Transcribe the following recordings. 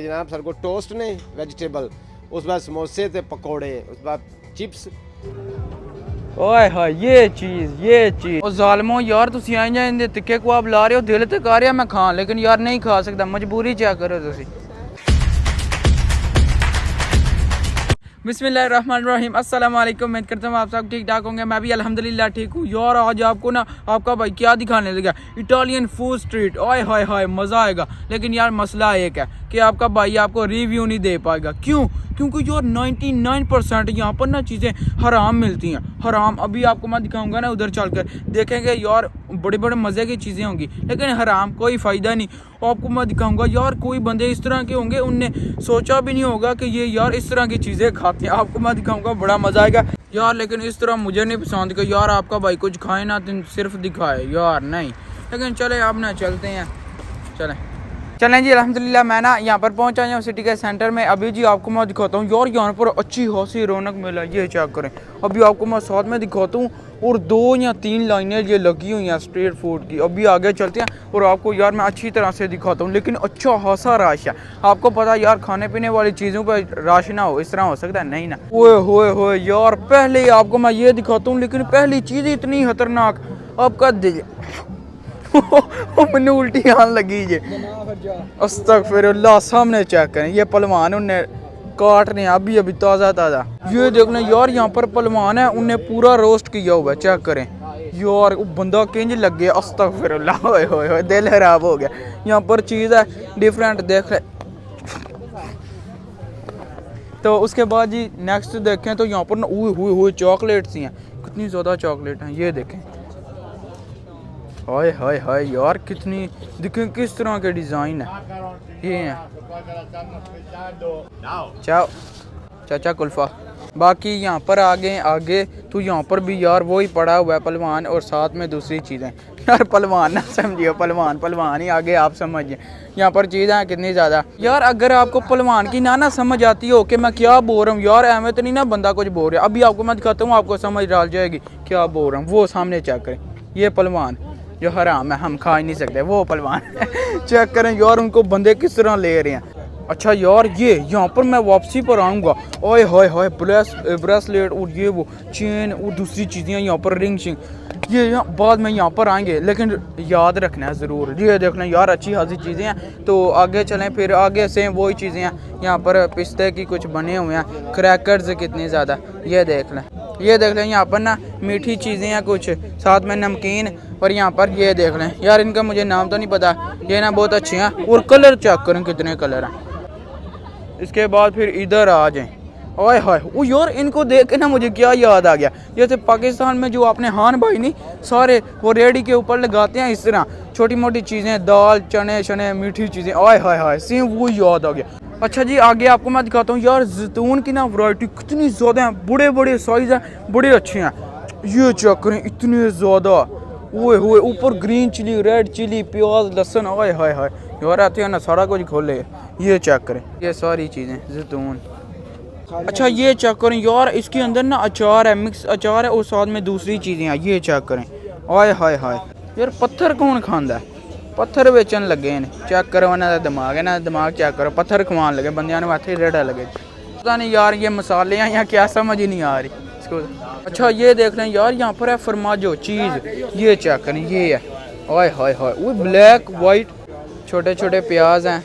जनाब सर को टोस्ट ने वेजिटेबल, उस बाद समोसे थे, पकौड़े, उस बाद चिप्स। ओए हाय ये चीज़ ओ ज़ालिमो यार तुसी आई जाए तिक्के को आप ला रहे हो, दिल ते कर रहा मैं खां लेकिन यार नहीं खा सकता, मजबूरी चेक करो तुसी। बिस्मिल्लाहिर्रहमानिर्रहीम, अस्सलाम वालेकुम। उम्मीद करता हूँ आप सब ठीक ठाक होंगे। मैं भी अल्हम्दुलिल्लाह ठीक हूँ। यार आज आपको ना आपका भाई क्या दिखाने लगा, इटालियन फूड स्ट्रीट। ओए हाय हाय मज़ा आएगा। लेकिन यार मसला एक है कि आपका भाई आपको रिव्यू नहीं दे पाएगा। क्यों? क्योंकि यार 99% यहाँ पर ना चीज़ें हराम मिलती हैं, हराम। अभी आपको मैं दिखाऊंगा ना, उधर चलकर देखेंगे यार बड़े बड़े मज़े की चीज़ें होंगी, लेकिन हराम, कोई फ़ायदा नहीं। आपको मैं दिखाऊंगा यार कोई बंदे इस तरह के होंगे, उनने सोचा भी नहीं होगा कि ये यार इस तरह की चीज़ें खाते हैं। आपको मैं दिखाऊंगा, बड़ा मज़ा आएगा यार। लेकिन इस तरह मुझे नहीं पसंद कि यार आपका भाई कुछ खाए ना सिर्फ दिखाए, यार नहीं। लेकिन चले अब ना चलते हैं, चलें जी। अल्हम्दुलिल्लाह मैं ना यहाँ पर पहुँच आया हूँ सिटी के सेंटर में। अभी जी आपको मैं दिखाता हूँ यार यहाँ पर अच्छी खासी रौनक मेला, ये चेक करें। अभी आपको मैं साथ में दिखाता हूँ, और 2 या 3 लाइनें ये लगी हुई हैं स्ट्रीट फूड की। अभी आगे चलते हैं और आपको यार मैं अच्छी तरह से दिखाता हूँ। लेकिन अच्छा खासा रश है। आपको पता यार खाने पीने वाली चीज़ों पर रश ना हो, इस तरह हो सकता है? नहीं ना। ओए होए यार, पहले ही आपको मैं ये दिखाता हूँ, लेकिन पहली चीज़ इतनी खतरनाक, आपका दिल मैंने उल्टी आने लगी जे। अस्तगफिरुल्लाह, सामने चेक करें, ये पहलवान उन्हें काट रहे हैं अभी ताज़ा। ये देख लें यार, यहाँ पर पहलवान है, उन्हें पूरा रोस्ट किया हुआ है, चेक करें यार। वो बंदा किंज लग गया, अस्तगफिरुल्लाह, होए दिल खराब हो गया। यहाँ पर चीज़ है डिफरेंट, देख ले। तो उसके बाद जी नेक्स्ट देखें तो यहाँ पर ना हुए चॉकलेट्स ही हैं, कितनी ज़्यादा चॉकलेट हैं, ये देखें। हाय हाय हाय यार, कितनी देखें किस तरह के डिज़ाइन है ये हैं। चाओ चाचा कुल्फ़ा। बाकी यहाँ पर आगे तो यहाँ पर भी यार वही पड़ा हुआ है पहलवान, और साथ में दूसरी चीज़ें। यार पहलवान ना समझिए, पहलवान ही आगे आप समझिए। यहाँ पर चीज़ें हैं कितनी ज़्यादा। यार अगर आपको पहलवान की ना समझ आती हो कि मैं क्या बोल रहा हूँ यार, एवं तो नहीं ना बंदा कुछ बोल रहा है। अभी आपको मैं दिखाता हूँ, आपको समझ डाल जाएगी क्या बोल रहा हूँ। वो सामने चेक करें, ये पहलवान जो हराम है, हम खा ही नहीं सकते, वो पहलवान चेक करें यार, उनको बंदे किस तरह ले रहे हैं। अच्छा यार ये यहाँ पर मैं वापसी पर आऊँगा। ओए हाय हाय, ब्रेसलेट और ये वो चेन और दूसरी चीज़ें यहाँ पर, रिंग शिंग, ये बाद में यहाँ पर आएंगे, लेकिन याद रखना है ज़रूर। ये देखना यार अच्छी खासी चीज़ें हैं। तो आगे चलें, फिर आगे से वही चीज़ें हैं। यहाँ पर पिस्ते की कुछ बने हुए हैं, क्रैकर्स कितने ज़्यादा, ये देख लें। यहाँ पर ना मीठी चीज़ें हैं कुछ, साथ में नमकीन। और यहाँ पर ये देख लें यार, इनका मुझे नाम तो नहीं पता, ये ना बहुत अच्छे हैं। और कलर चेक करें कितने कलर हैं। इसके बाद फिर इधर आ जाएं। ओए हाय, वो यार इनको देख के ना मुझे क्या याद आ गया, जैसे पाकिस्तान में जो आपने हान भाई नहीं सारे वो रेडी के ऊपर लगाते हैं, इस तरह छोटी मोटी चीज़ें, दाल चने शने मीठी चीज़ें। ओए हाय हाय, सेम वो याद आ गया। अच्छा जी आगे आपको मैं दिखाता हूँ यार, जैतून की ना वैरायटी कितनी ज़्यादा है, बड़े बड़े साइज़ हैं, बड़े अच्छे हैं। ये चेक करें, इतने ज़्यादा। ओए होए, ऊपर ग्रीन चिली, रेड चिली, प्याज, लहसुन। ओए हाय हाय यार, आते हैं ना सारा कुछ खोले। ये चेक करें, ये सारी चीज़ें जैतून। अच्छा ये चेक करें यार, इसके अंदर ना अचार है, मिक्स अचार है, और साथ में दूसरी चीज़ें हैं, ये चेक करें। ओए हाय हाय यार, पत्थर कौन खांदा है? पत्थर बेचन लगे हैं, चेक करो इन्हों दिमाग है ना, दिमाग चेक करो, पत्थर खवान लगे बंदियां ने, हथे रेड़ा लगे। पता नहीं यार ये मसाले हैं या क्या, समझ ही नहीं आ रही इसको। अच्छा ये देख लें यार, यहाँ पर है फरमाजो चीज़, ये चेक करें, ये है। ओए हाय हाय, वो ब्लैक वाइट छोटे छोटे प्याज हैं,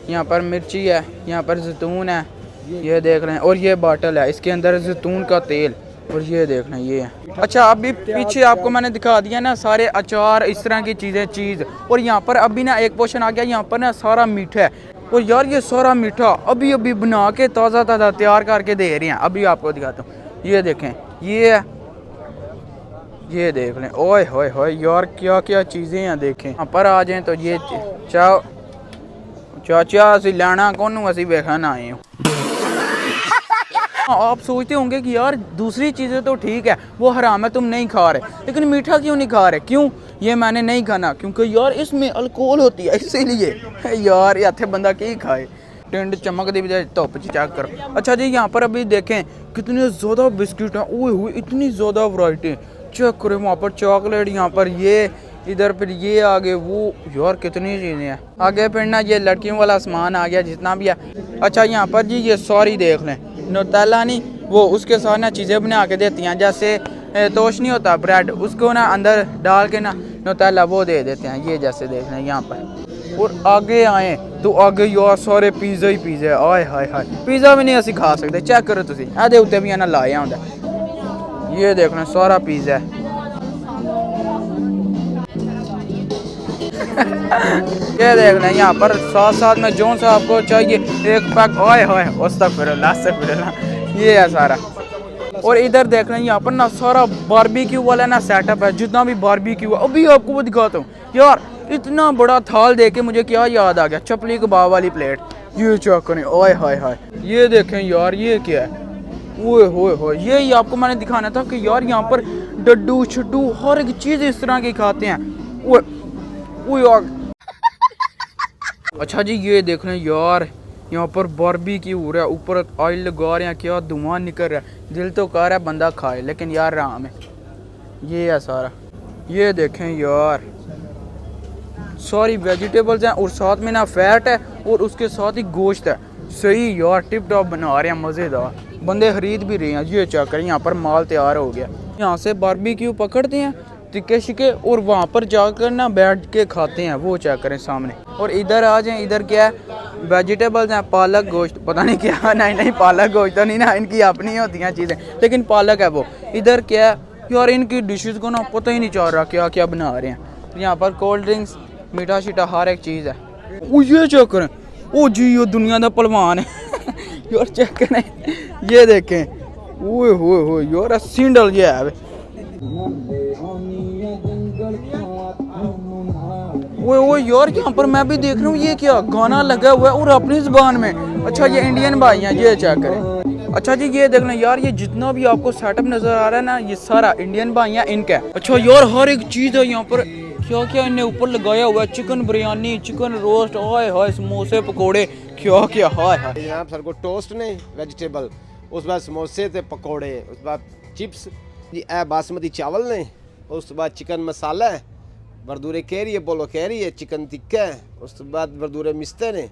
यहाँ पर मिर्ची है, यहाँ पर जैतून है, ये देख रहे हैं। और ये बाटल है, इसके अंदर जैतून का तेल, और ये देख रहे हैं ये है। अच्छा अभी पीछे आपको मैंने दिखा दिया ना सारे अचार, इस तरह की चीज़ें चीज़। और यहाँ पर अभी ना एक पोर्शन आ गया, यहाँ पर ना सारा मीठा है। और यार ये सारा मीठा अभी बना के ताज़ा तैयार करके दे रहे हैं। अभी आपको दिखाता हूँ, ये देखें, ये है, ये देख लें। ओए होए होए यार, क्या क्या चीज़ें हैं देखें। यहाँ पर आ जाएं तो ये चाचा असी लाना कौन असी वेखन आए हो। आप सोचते होंगे कि यार दूसरी चीज़ें तो ठीक है, वो हराम है, तुम नहीं खा रहे, लेकिन मीठा क्यों नहीं खा रहे? क्यों? ये मैंने नहीं खाना क्योंकि यार इसमें अल्कोहल होती है, इसीलिए। यार ये बंदा क्या खाए, टिंड चमक दी बजाय धुप चेक करो। अच्छा जी यहाँ पर अभी देखें कितने ज़्यादा बिस्किट हैं, ओए हुए इतनी ज़्यादा वैरायटी, चेक करें। वहाँ पर चॉकलेट, यहाँ पर ये इधर फिर ये आगे वो यार कितनी चीज़ें हैं। आगे फिर ना ये लड़कियों वाला सामान आ गया जितना भी है। अच्छा यहाँ पर जी ये सॉरी देख लें, नुतेला नहीं वो उसके साथ ना चीज़ें बना के देती हैं, जैसे तोश नहीं होता ब्रेड, उसको ना अंदर डाल के ना नुतेला वो दे देते हैं। ये जैसे देख लें यहाँ पर। और आगे आए तो आगे यार सारे पिज़्ज़ा ही पिज़्ज़ा है। आए हाय हाय, पिज़्ज़ा भी नहीं असी खा सकते। चेक करो तुसी एदे उत्ते भी ना लाया होंदा। ये देखना सारा पिज़्ज़ा है। ये देखना यहाँ पर साथ साथ में जो सा आपको चाहिए एक पैक। आए हाय अस्तगफिरुल्लाह, ये है सारा। और इधर देखना यहाँ पर ना सारा बारबेक्यू वाला ना सेटअप है, जितना भी बारबेक्यू है। अभी आपको वो दिखाता हूँ यार। इतना बड़ा थाल देख के मुझे क्या याद आ गया, चपली कबाब वाली प्लेट। ये चेक करें, ओए हाय हाय। ये देखें यार ये क्या है, ओए होए होए। ये ही आपको मैंने दिखाना था कि यार यहाँ पर डड्डू छड्डू हर एक चीज़ इस तरह की खाते हैं। ओए ओए यार। अच्छा जी ये देख लें यार, यहाँ पर बारबेक्यू हो रहा है, ऊपर ऑयल लगा रहे हैं, क्या धुआं निकल रहा है। दिल तो कह रहा है बंदा खाए, लेकिन यार राम है। ये है सारा। ये देखें यार सारी वेजिटेबल्स हैं और साथ में ना फैट है और उसके साथ ही गोश्त है। सही यार टिप टॉप बना रहे हैं, मज़ेदार। बंदे खरीद भी रहे हैं। ये चेक करें यहाँ पर माल तैयार हो गया। यहाँ से बारबेक्यू पकड़ते हैं टिक्के शिके और वहाँ पर जाकर ना बैठ के खाते हैं। वो चेक करें सामने। और इधर आ जाएं, इधर क्या है वेजिटेबल्स हैं, पालक गोश्त पता नहीं क्या। नहीं पालक गोश्त तो नहीं ना, इनकी अपनी होती हैं चीज़ें, लेकिन पालक है वो। इधर क्या है यार इनकी डिशेज़ को ना पता ही नहीं चल रहा क्या क्या बना रहे हैं। यहाँ पर कोल्ड ड्रिंक्स मीठा शीठा हर एक चीज़ है। ओ ये चेक करें, ओ जी ये दुनिया का पहलवान है। यार चेक करें, ये देखें, ओए होए होए यार 80 डल गया है। ओए यार यहाँ पर मैं भी देख रहा हूँ ये क्या गाना लगा हुआ है और अपनी ज़ुबान में। अच्छा ये इंडियन भाई हैं, ये चेक करें। अच्छा जी ये देखना यार, ये जितना भी आपको सेटअप नज़र आ रहा है ना, ये सारा इंडियन भाई हैं इनका। अच्छा यार हर एक चीज़ है यहाँ पर, क्या क्या इन्हें ऊपर लगाया हुआ है। चिकन बिरयानी, चिकन रोस्ट, हाय हाय समोसे पकोड़े, क्या क्या हाय हाय। जनाब सर को टोस्ट ने वेजिटेबल, उस बाद समोसे ते पकोड़े, उस बाद चिप्स जी, ए बासमती चावल ने, उस बाद चिकन मसाला है, वरदूरे कैरी है, बोलो कैरी है, चिकन टिक्का है, उस बाद वरदूरे मिस्ते ने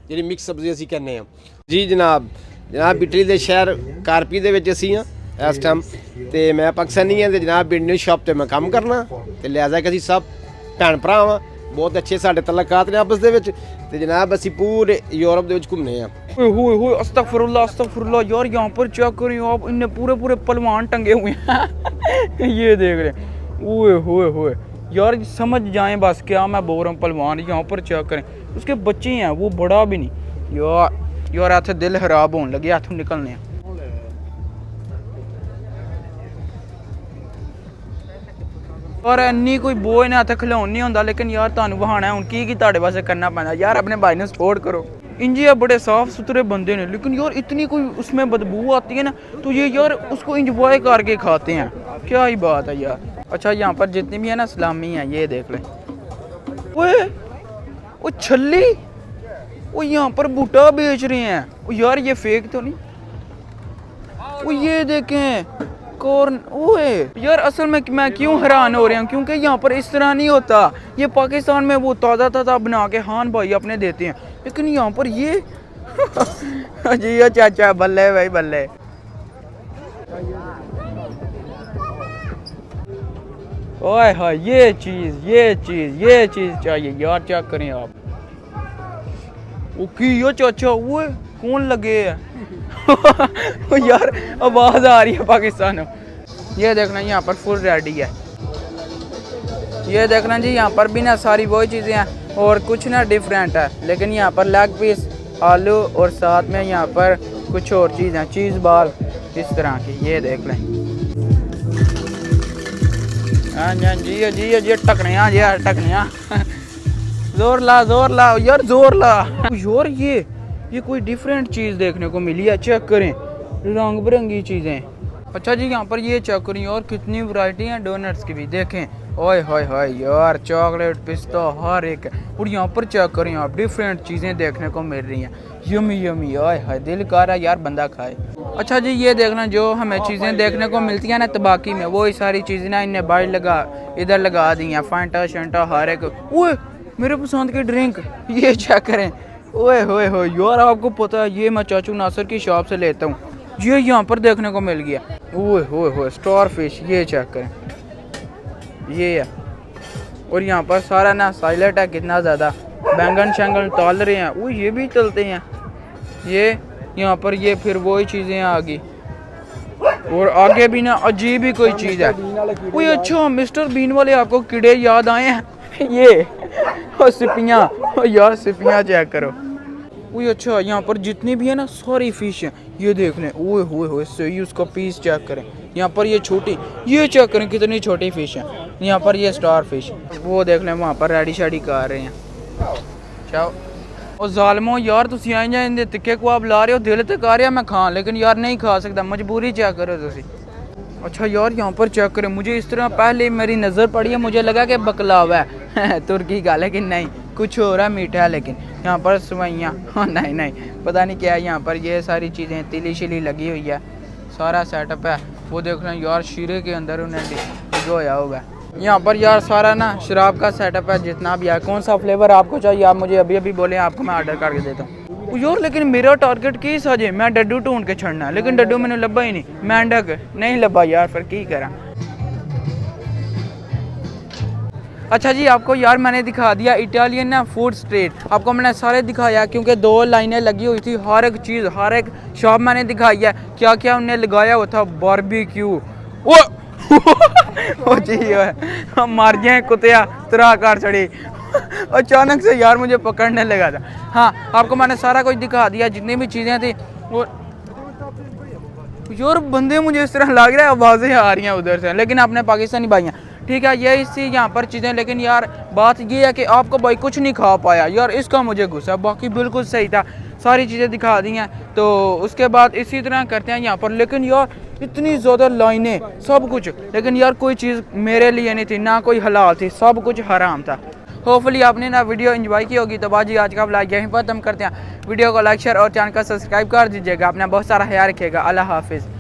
जी मिक्स सब्जी असी कहने हैं जी। जनाब इटली के शहर कारपी ਦੇ ਵਿੱਚ ਅਸੀਂ ਹਾਂ ਇਸ ਟਾਈਮ ਤੇ ਮੈਂ ਪਾਕਿਸਤਾਨੀ ਹਾਂ ਤੇ ਜਨਾਬ ਇੰਡੀਅਨ ਸ਼ਾਪ ਤੇ ਮੈਂ ਕੰਮ ਕਰਨਾ ਤੇ ਲਿਆਜ਼ਾ ਕਿ ਅਸੀਂ ਸਭ ਭੈਣ ਭਰਾ ਵਾਂ, ਬਹੁਤ ਅੱਛੇ ਸਾਡੇ ਤਲਕਾਤ ਨੇ ਆਪਸ ਦੇ ਵਿੱਚ ਤੇ ਜਨਾਬ ਅਸੀਂ ਪੂਰੇ यूरोप ਦੇ ਵਿੱਚ ਘੁੰਮਨੇ ਆ। ओए अस्तगफुरुल्लाह यार यहाँ पर चेक करें आप, इनने पूरे पूरे पहलवान टंगे हुए हैं। ये देख रहे हैं, ओए होए होए यार समझ जाएं बस क्या मैं बोल रहा हूँ। पहलवान यहाँ पर चेक करें, उसके बच्चे हैं वो बड़ा भी नहीं। यार इत्थे दिल खराब होने लगे, इत्थों निकलने। और इन्नी कोई बोझ ना इत्थे खिलाउन नहीं होंदा, लेकिन यार तुहानू बहाना है हुण की तुहाडे वास्ते करना पैंदा। यार अपने भाई ने सपोर्ट करो। इंजिया बड़े साफ सुथरे बंदे ने, लेकिन यार इतनी कोई उसमें बदबू आती है ना, तो ये यार उसको इंजॉय करके खाते हैं। क्या ही बात है यार। अच्छा यहाँ पर जितनी भी है ना सलामी है, ये देख लें। ओए वो छल्ली, वो यहाँ पर बूटा बेच रहे हैं। वो यार ये फेक तो नहीं। वो ये देखें कॉर्न। ओए यार असल में मैं क्यों हैरान हो रहा हूँ, क्योंकि यहाँ पर इस तरह नहीं होता। ये पाकिस्तान में वो ताज़ा ताज़ा बना के हान भाई अपने देते हैं, लेकिन यहाँ पर ये जी ये चाचा बल्ले भाई बल्ले। ओए हाय ये चीज़ चाहिए यार। चेक करें आप, ओके यो चाचा वो कौन लगे है। यार आवाज़ आ रही है पाकिस्तान। ये देखना यहाँ पर फुल रेडी है। ये देखना जी यहाँ पर भी ना सारी वही चीज़ें हैं और कुछ ना डिफरेंट है, लेकिन यहाँ पर लेग पीस, आलू और साथ में यहाँ पर कुछ और चीज़ें, चीज़ बाल इस तरह की। ये देख लें। हाँ जी टकनिया जी टकनिया। जोर ला यार जोर ला यार। ये कोई डिफरेंट चीज़ देखने को मिली है। चेक करें रंग बिरंगी चीज़ें। अच्छा जी यहाँ पर ये चेक करें और कितनी वैरायटी हैं डोनट्स की भी। देखें ओए हाय हाय यार, चॉकलेट पिस्ता हर एक। और यहाँ पर चेक करें आप डिफरेंट चीज़ें देखने को मिल रही हैं। यमी आए हाय दिल कर रहा है यार बंदा खाए। अच्छा जी, ये देखना जो हमें चीज़ें देखने को मिलती हैं ना तबाकी में, वो सारी चीज़ें ना इन्हें बाहर इधर लगा दी हैं। फैंटा शंटा हर एक। ओए मेरे पसंद की ड्रिंक, ये चेक करें। ओए होए हो यार, आपको पता है ये मैं चाचू नासिर की शॉप से लेता हूँ। ये यहाँ पर देखने को मिल गया। ओए होए हो स्टार फिश, ये चेक करें, ये है। और यहाँ पर सारा ना साइलेंट है, कितना ज़्यादा बैंगन शैंगन तल रहे हैं। वो ये भी चलते हैं। ये यहाँ पर ये फिर वही चीज़ें आ गई। और आगे भी ना अजीब ही कोई चीज़ है। कोई अच्छा मिस्टर बीन वाले आपको कीड़े याद आए हैं? ये और सिपियाँ, यार सिपियाँ चेक करो। वही अच्छा, यहाँ पर जितनी भी है ना सारी फिश हैं, ये देख लें। ओए होए होए, सही उसका पीस चेक करें। यहाँ पर ये छोटी, ये चेक करें कितनी छोटी फिश है। यहाँ पर ये स्टार फिश, वो देख लें वहाँ पर रेडी शेडी कर रहे हैं। चाओ और जालमो यार, तुम आई जाए तिक्के को आप ला रहे हो, दिल तक आ रहा मैं खा, लेकिन यार नहीं खा सकता, मजबूरी चेक करो तुसी। अच्छा यार यहाँ पर चेक करें, मुझे इस तरह पहले मेरी नज़र पड़ी है, मुझे लगा कि बकलावा है तुर्की का, लेकिन नहीं, कुछ हो रहा है, मीठा है। लेकिन यहाँ पर सवैयाँ, नहीं नहीं पता नहीं क्या है। यहाँ पर ये सारी चीज़ें तिली शिली लगी हुई है, सारा सेटअप है। वो देख रहे हैं यार, शीरे के अंदर उन्हें भिगोया हुआ है। यहाँ पर यार सारा ना शराब का सेटअप है, जितना भी है। कौन सा फ्लेवर आपको चाहिए आप मुझे अभी अभी बोले, आपको मैं ऑर्डर करके देता हूँ। यार लेकिन मेरा टारगेट की सजे, मैं डड्डू ढूंढ के छड़ना है, लेकिन डड्डू मैंने लब्भा ही नहीं, मेंढक नहीं लब्भा यार, फिर की करा। अच्छा जी, आपको यार मैंने दिखा दिया इटालियन ना फूड स्ट्रीट, आपको मैंने सारे दिखाया क्योंकि 2 लाइनें लगी हुई थी। हर एक चीज़, हर एक शॉप मैंने दिखाई है, क्या क्या उन्हें लगाया हुआ था। बारबेक्यू, ओ जी हम मार गए कुतिया, तरह कार चढ़ी अचानक से यार, मुझे पकड़ने लगा था। हाँ, आपको मैंने सारा कुछ दिखा दिया, जितनी भी चीज़ें थी। और यार बंदे मुझे इस तरह लग रहा है आवाज़ें आ रही हैं उधर से, लेकिन अपने पाकिस्तानी भाई हैं, ठीक है। ये इसी यहाँ पर चीज़ें, लेकिन यार बात ये है कि आपका भाई कुछ नहीं खा पाया यार, इसका मुझे गुस्सा। बाकी बिल्कुल सही था, सारी चीज़ें दिखा दी हैं। तो उसके बाद इसी तरह करते हैं यहाँ पर। लेकिन यार इतनी ज़्यादा लाइनें, सब कुछ, लेकिन यार कोई चीज़ मेरे लिए नहीं थी, ना कोई हलाल थी, सब कुछ हराम था। होपफुली आपने ना वीडियो एंजॉय की होगी। तो बाजी आज का व्लॉग यहीं पर खत्म करते हैं। वीडियो को लाइक शेयर और चैनल का सब्सक्राइब कर दीजिएगा। अपना बहुत सारा ख्याल रखिएगा। अल्लाह हाफिज़।